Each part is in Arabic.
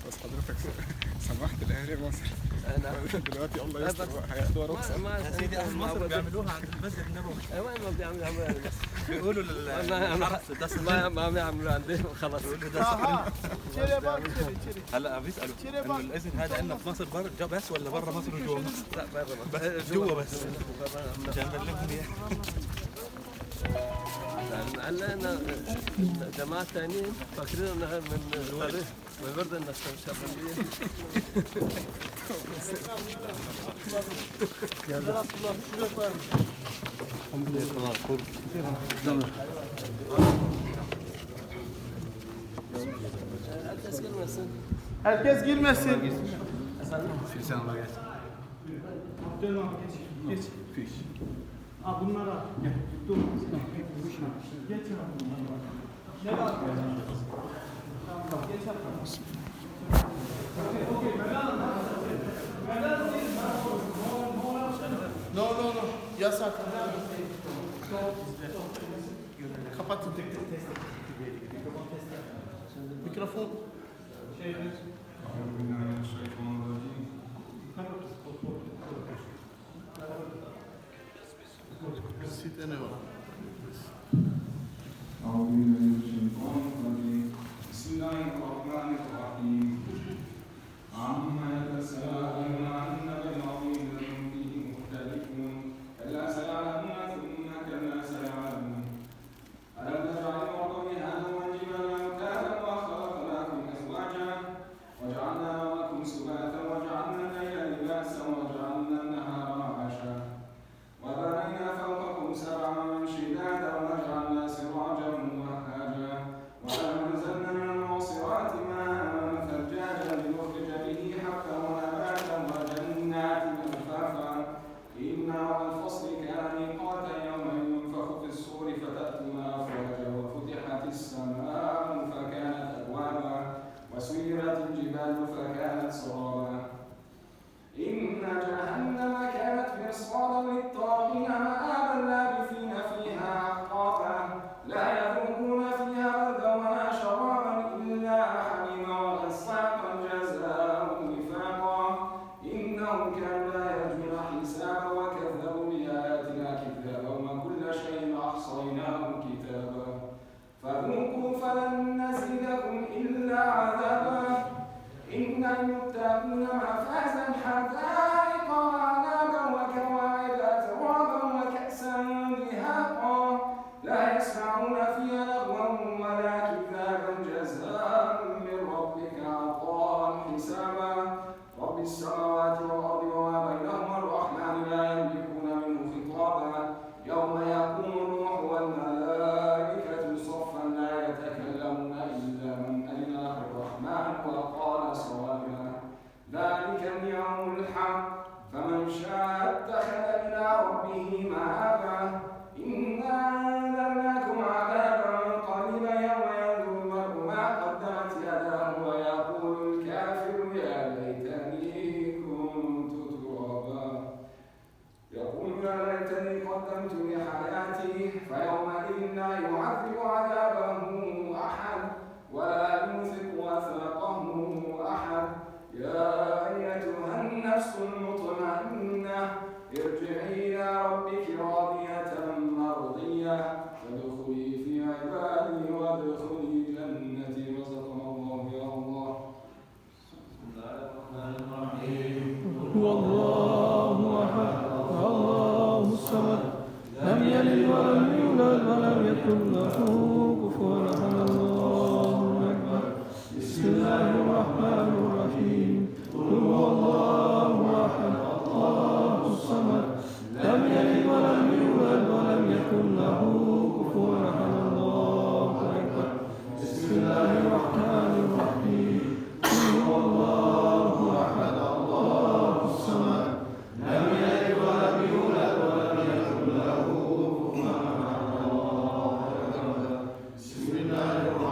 بس حضرتك سمحت لأهالي مصر دلوقتي الله يستر هياخدوها رخصة. يا سيدي أهل مصر بيعملوها عند المسجد النبوي. أيوة ما بيعملوا بيقولوا للحرس ده صحيح. ما بيعملوا عندهم خلاص. بيقولوا ده صحيح. هلا بيسألوا إنه الإذن هذا عندنا في مصر بس ولا برا مصر وجوا مصر؟ لا برا جوا بس. عشان نبلغهم إياه. لأن جماعة ثانيين فاكرين إنها من الطريق من برد الناس شغالين. Herkes girmesin. Geç. Bunlara gel. Dur. Geç. Ne var? Tamam, geç yapalım. Okey. No. Yasak. Kapatın. Mikrofon. بسم الله الرحمن الرحيم عما يتساءلون عن النبأ العظيم لهم فيه مختلفون كلا سيعلمون ثم كلا سيعلمون ألم نجعل الأرض مهادا والجبال أوتادا وخلقناكم أزواجا وجعلنا نومكم سباتا وجعلنا الليل لباسا وجعلنا النهار معاشا وبنينا فوقكم سبعا شدادا وجعلنا سراجا وهاجا وأنزلنا من المعصرات ماء ثجاجا لنخرج به حبا ونباتا وجنات ألفافا إن يوم الفصل كان ميقاتا يوم ينفخ في الصور فتأتون أفواجا وفتحت السماء فكانت أبوابا وسيرت الجبال فكانت سرابا إن جهنم كانت مرصادا للطاغين مآبا لابثين فيها أحقابا لا يذوقون فيها بردا ولا شرابا إلا حميما وغساقا جزاء وفاقا إنهم كانوا لا يرجون حسابا وكذبوا بآياتنا كذابا وكل شيء أحصيناه كتابا فذوقوا فلن نزيدكم إلا عذابا إن المتقين مفازا حدائق وأعنابا وكواعب أترابا وكأسا دهاقا لا يسمعون فيها لغوا ولا كذابا جزاء من ربك عطاء حسابا رب السماوات والأرض وما بينهما الرحمن لا يملكون منه خطابا يوم يقوم الروح والملائكة صفا لا يتكلمون إلا من أذن له الرحمن وقال صوابا ذلك اليوم الحق فمن شاء اتخذ إلى ربه مآبا إنا أنذرناكم عذابا قريبا يوم ينظر المرء ما قدمت يداه ويقول الكافر يا ليتني كنت ترابا يقول يا ليتني قدمت لحياتي فيومئذ لا يعذب عذابه أحد ولا يوثق وثاقه أحد يا أيتها النفس المطمئنة ارجعي إلى ربك راضية مرضية فادخلي في عبادي وادخلي جنتي وصدق الله يا الله. بسم الله الرحمن الرحيم هو الله أحد الله الصمد لم يلد ولم يولد ولم يكن له كفوا أحد الله أكبر. بسم الله الرحمن الرحيم قل هو الله أحد الله الصمد لم يلد ولم يولد ولم يكن له كفوا أحد الله أكبر. بسم الله الرحمن الرحيم قل هو الله أحد الله الصمد لم يلد ولم يولد ولم يكن له كفوا أحد الله أكبر. بسم الله الرحمن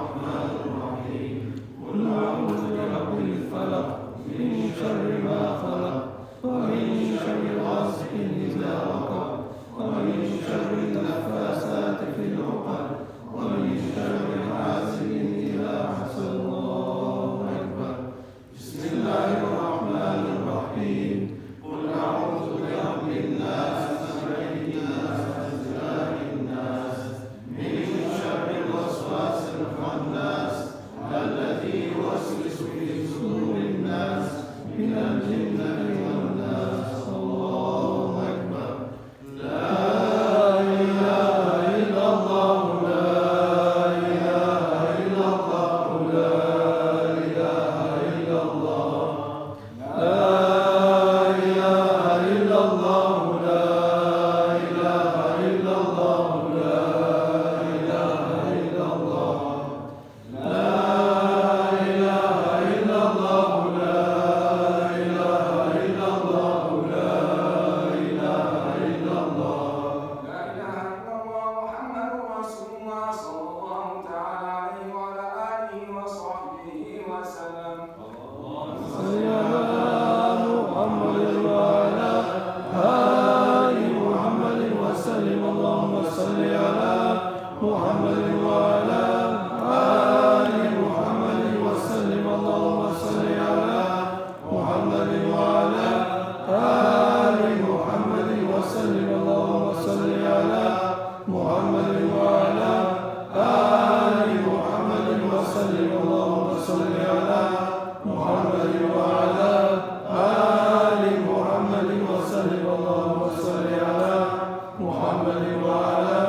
وصل على محمد وعلى آل محمد وسلم اللهم صل على محمد وعلى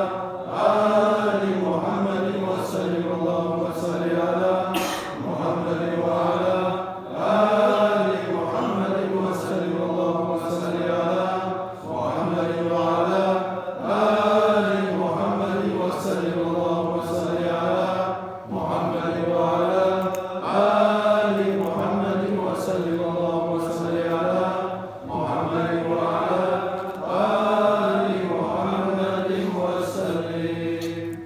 آل محمد وسلم اللهم صل على محمد وعلى آل محمد وسلم اللهم صل على محمد وعلى آل محمد وسلم اللهم صل على محمد وعلى آل محمد وسلم اللهم صل على محمد وعلى آل محمد وسلم.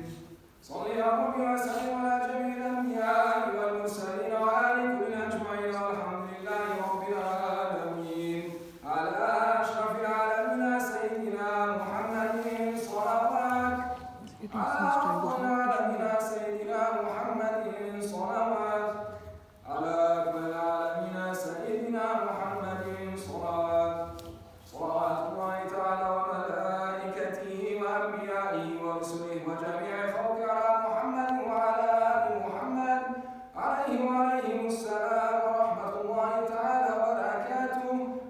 صل يا رب وسلم على جميع الأنبياء والمرسلين وآل كل أجمعين والحمد لله رب العالمين. على أشرف العالمين سيدنا محمد صلوات. على أفضل العالمين سيدنا محمد صلوات. على أكمل العالمين سيدنا محمد صلوات. صلوات الله تعالى وملائكته وأنبيائه ورسله وجميع خلقه على محمد وعلى آل محمد عليه وعليهم السلام ورحمة الله تعالى وبركاته.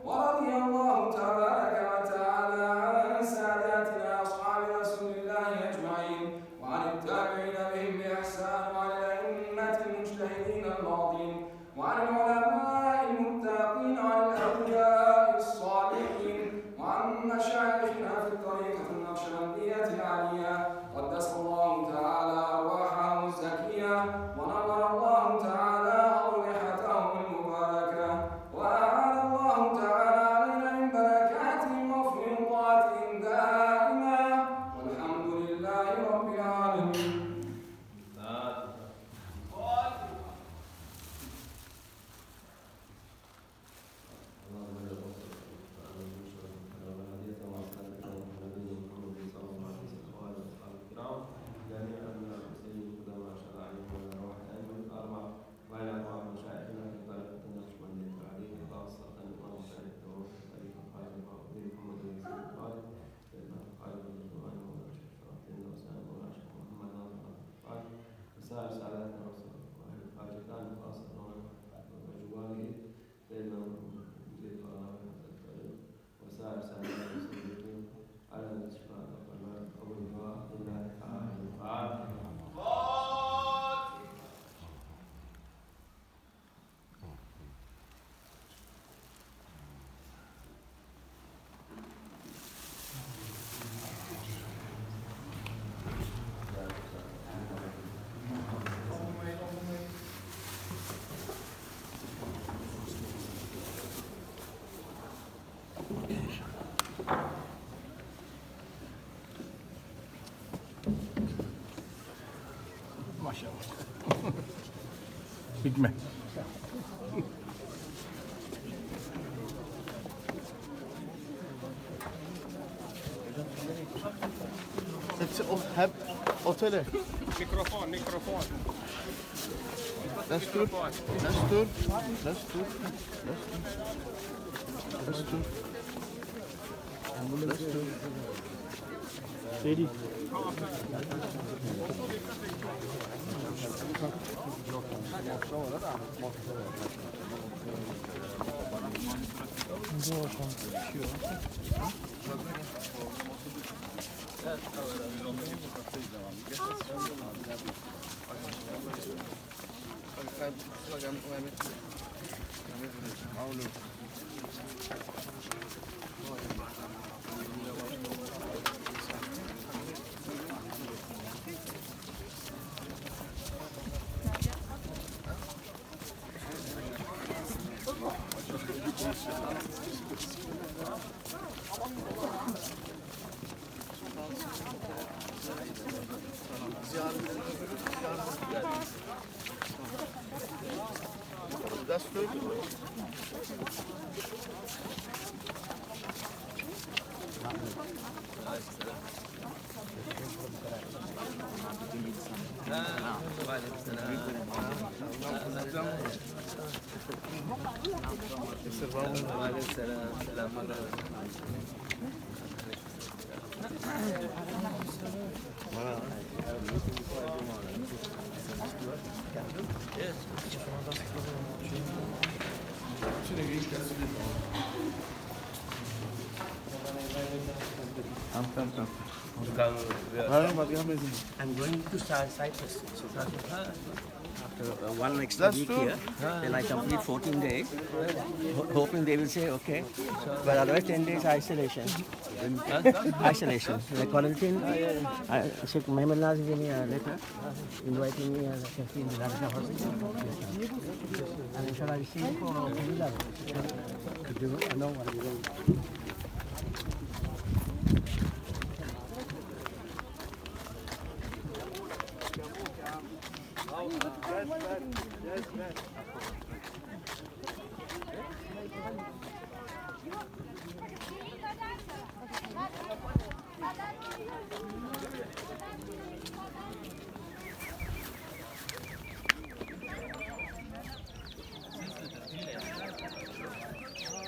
ورضي الله تبارك وتعالى عن ساداتنا أصحاب رسول الله أجمعين وعن التابعين بهم بإحسان وعن الأئمة المجتهدين الماضين وعن العلماء المتقين وعن الأولياء الصالحين وعن مشايخنا في الطريقة النقشبندية العالية قدس الله تعالى أرواحهم الزكية ونور الله تعالى أضرحتهم المباركة وأعان الله تعالى علينا من بركاتهم وفيضاتهم دائما والحمد لله رب العالمين. وسائر سعادتنا وأهل الحاجتان خاصة وجواله سيدنا مدير قناة وسائر سعادتنا المسلمين على الاستشفاء والقناة والرضا لله تعالى. Maşallah. Hikmet. Hepsi hep otele. Mikrofon, mikrofon. Destur. Destur. Destur. Destur. Destur. Seri. Destur. Yes. I'm going to Cyprus. After one extra week here, then I complete 14 days, hoping they will say okay. But otherwise 10 days isolation. Isolation. Like quarantine. Sheikh Mohammed Nazir gave me a letter inviting me as a safety in the Dhaka hospital. And inshallah I receive for visa. Could you know what I'm doing?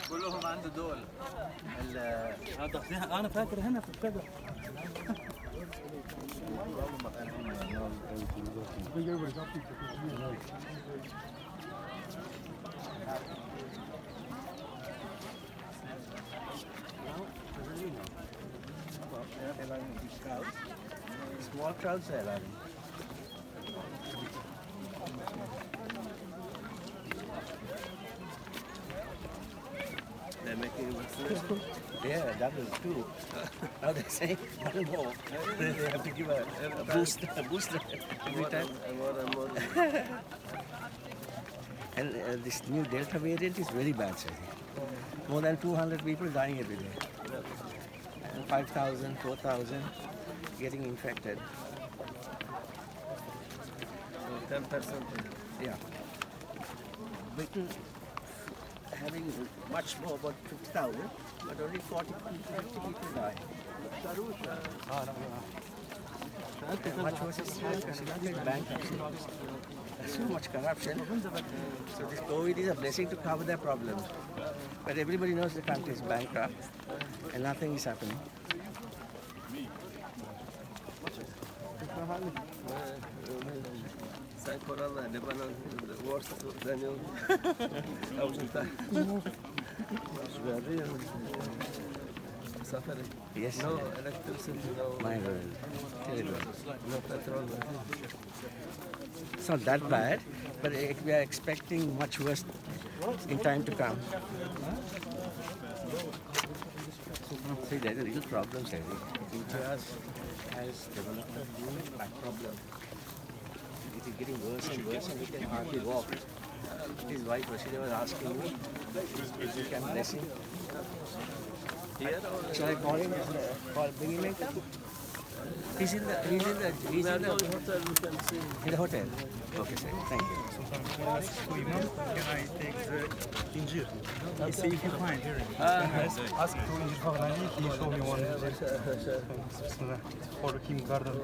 كلهم عنده دول انا فاكر هنا في الكذا Small crowds are arriving. They're making vaccination. Yeah, that was too. Now they say double more. They have to give a booster every time. And more. And this new Delta variant is very bad, sir. More than 200 people dying every day. And 5,000, 4,000 getting infected. 10%. Yeah. Britain having much more, about 50,000, but only 40 people die. And much worse is Sri Lanka is bankruptcy. There's so much corruption. So this COVID is a blessing to cover their problems. But everybody knows the country is bankrupt and nothing is happening. Cyprus, Lebanon, the worst than you. Suffering. Yes. No electricity, no. My God. Terrible. No petrol. It's not that bad, but we are expecting much worse in time to come. See, there's a little problem, sir. India has developed a new back problem. It is getting worse and worse, and he can hardly walk. His wife, Rashida, was asking me if we can bless him. Here or Shall I call him? Bring him later? He's in the hotel, you can see. in the hotel. Okay, sir. Thank you. Can I take the injir? He say if you find here. Ask to injir Faglani, he show me one. For the Kim Garden.